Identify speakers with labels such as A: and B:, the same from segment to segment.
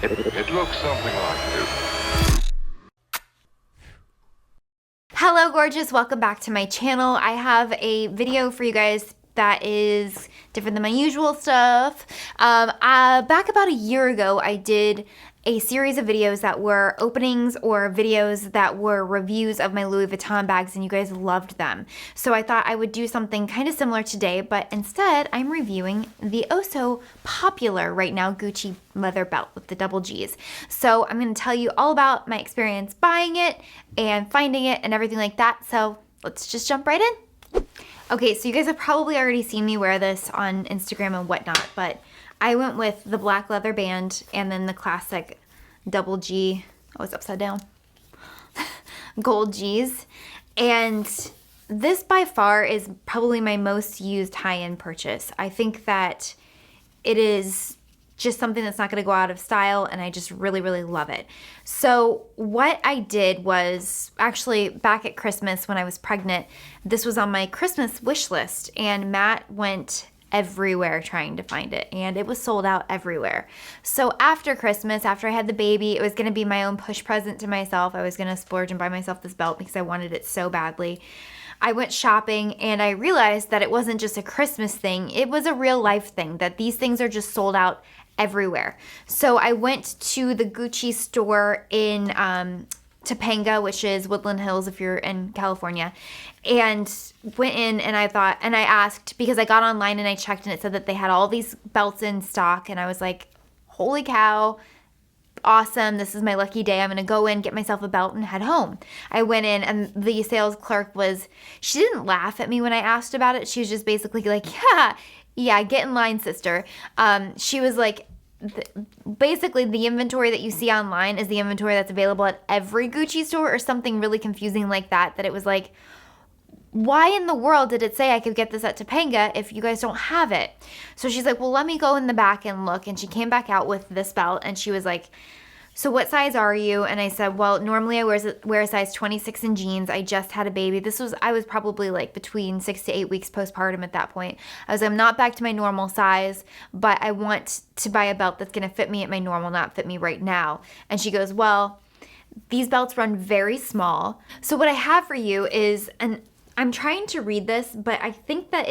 A: It looks something like this.
B: Hello gorgeous, welcome back to my channel. I have a video for you guys that is different than my usual stuff. Back about a year ago, I did a series of videos that were openings or videos that were reviews of my Louis Vuitton bags, and you guys loved them. So I thought I would do something kind of similar today, but instead I'm reviewing the oh so popular right now Gucci leather belt with the double G's. So I'm going to tell you all about my experience buying it and finding it and everything like that. So let's just jump right in. Okay, so you guys have probably already seen me wear this on Instagram and whatnot, but I went with the black leather band and then the classic double G, oh, it's upside down, gold G's. And this by far is probably my most used high-end purchase. I think that it is just something that's not going to go out of style, and I just really, really love it. So what I did was, actually back at Christmas when I was pregnant, this was on my Christmas wish list, and Matt went everywhere trying to find it, and it was sold out everywhere. So after Christmas, after I had the baby, it was going to be my own push present to myself. I was going to splurge and buy myself this belt because I wanted it so badly. I went shopping and I realized that it wasn't just a Christmas thing, it was a real life thing, that these things are just sold out everywhere. So I went to the Gucci store in Topanga, which is Woodland Hills if you're in California, and went in and I asked, because I got online and I checked and it said that they had all these belts in stock, and I was like, holy cow, awesome, this is my lucky day. I'm gonna go in, get myself a belt, and head home. I went in and the sales clerk she didn't laugh at me when I asked about it. She was just basically like, yeah, get in line, sister. She was like, basically the inventory that you see online is the inventory that's available at every Gucci store, or something really confusing like that, that it was like, why in the world did it say I could get this at Topanga if you guys don't have it? So she's like, well, let me go in the back and look. And she came back out with this belt and she was like, so what size are you? And I said, well, normally I wear a size 26 in jeans. I just had a baby. I was probably like between 6 to 8 weeks postpartum at that point. I was like, I'm not back to my normal size, but I want to buy a belt that's going to fit me at my normal, not fit me right now. And she goes, well, these belts run very small. So what I have for you is I'm trying to read this, but I think that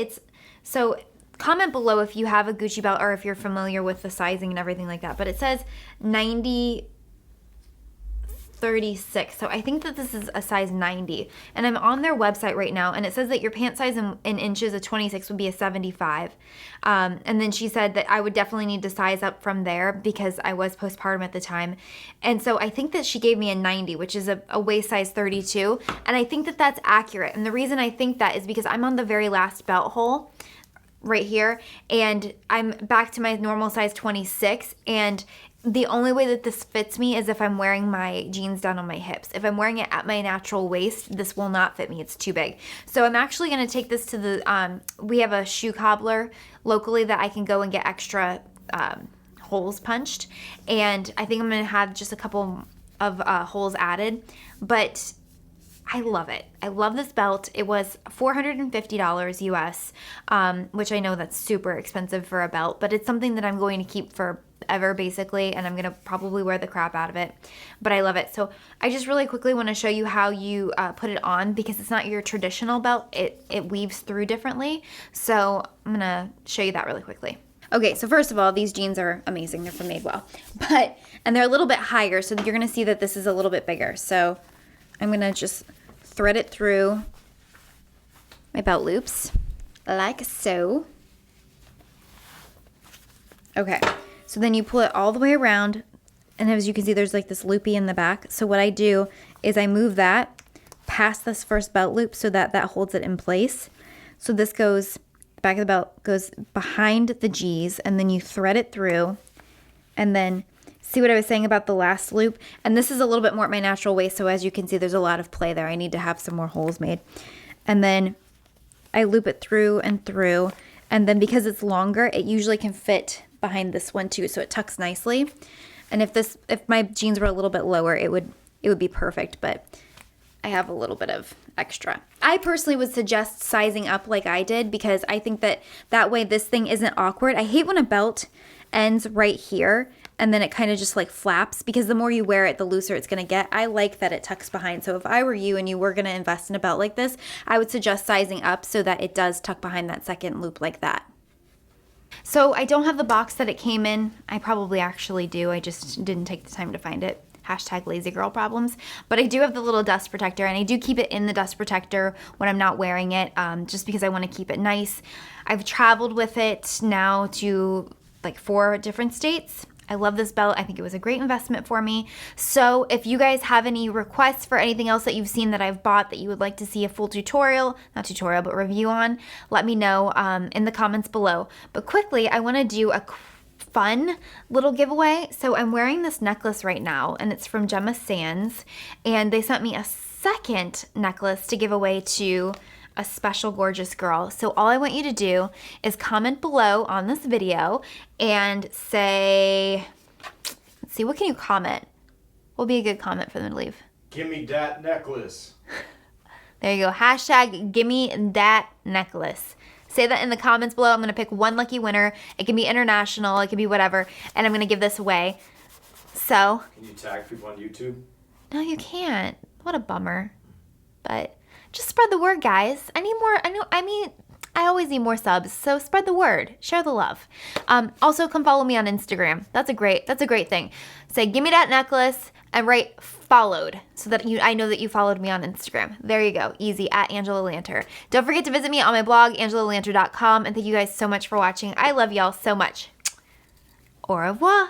B: so comment below if you have a Gucci belt or if you're familiar with the sizing and everything like that. But it says 90-36. So I think that this is a size 90. And I'm on their website right now, and it says that your pant size in inches of 26 would be a 75. And then she said that I would definitely need to size up from there because I was postpartum at the time. And so I think that she gave me a 90, which is a waist size 32. And I think that that's accurate. And the reason I think that is because I'm on the very last belt hole right here, and I'm back to my normal size 26, and the only way that this fits me is if I'm wearing my jeans down on my hips. If I'm wearing it at my natural waist, this will not fit me. It's too big. So I'm actually going to take this to the, we have a shoe cobbler locally that I can go and get extra holes punched. And I think I'm going to have just a couple of holes added. But I love it. I love this belt. It was $450 US, which I know that's super expensive for a belt, but it's something that I'm going to keep forever basically, and I'm going to probably wear the crap out of it, but I love it. So I just really quickly want to show you how you put it on, because it's not your traditional belt. It weaves through differently. So I'm going to show you that really quickly. Okay, so first of all, these jeans are amazing. They're from Madewell, and they're a little bit higher, so you're going to see that this is a little bit bigger. So I'm going to just thread it through my belt loops like so. Okay, so then you pull it all the way around, and as you can see, there's like this loopy in the back. So what I do is I move that past this first belt loop so that holds it in place. So this goes, the back of the belt goes behind the G's, and then you thread it through, and then see what I was saying about the last loop? And this is a little bit more at my natural waist, so as you can see, there's a lot of play there. I need to have some more holes made. And then I loop it through and through, and then because it's longer, it usually can fit behind this one too, so it tucks nicely. And if my jeans were a little bit lower, it would be perfect, but I have a little bit of extra. I personally would suggest sizing up like I did, because I think that way this thing isn't awkward. I hate when a belt ends right here and then it kind of just like flaps, because the more you wear it, the looser it's going to get. I like that it tucks behind. So if I were you and you were going to invest in a belt like this, I would suggest sizing up so that it does tuck behind that second loop like that. So I don't have the box that it came in. I probably actually do. I just didn't take the time to find it. Hashtag lazy girl problems. But I do have the little dust protector, and I do keep it in the dust protector when I'm not wearing it, just because I want to keep it nice. I've traveled with it now to like 4 different states. I love this belt. I think it was a great investment for me. So if you guys have any requests for anything else that you've seen that I've bought that you would like to see a full tutorial, not tutorial, but review on, let me know in the comments below. But quickly, I want to do a fun little giveaway. So I'm wearing this necklace right now, and it's from Gemma Sands, and they sent me a second necklace to give away to a special gorgeous girl. So all I want you to do is comment below on this video and say, let's see, what can you comment? What will be a good comment for them to leave?
C: Give me that necklace.
B: There you go. Hashtag gimme that necklace. Say that in the comments below. I'm going to pick one lucky winner. It can be international. It can be whatever. And I'm going to give this away. So.
C: Can you tag people on YouTube?
B: No, you can't. What a bummer. But just spread the word, guys. I need more. I always need more subs. So spread the word. Share the love. Also, come follow me on Instagram. That's a great thing. Say, give me that necklace, and write followed so that I know that you followed me on Instagram. There you go. Easy, at Angela Lanter. Don't forget to visit me on my blog, angelalanter.com. And thank you guys so much for watching. I love y'all so much. Au revoir.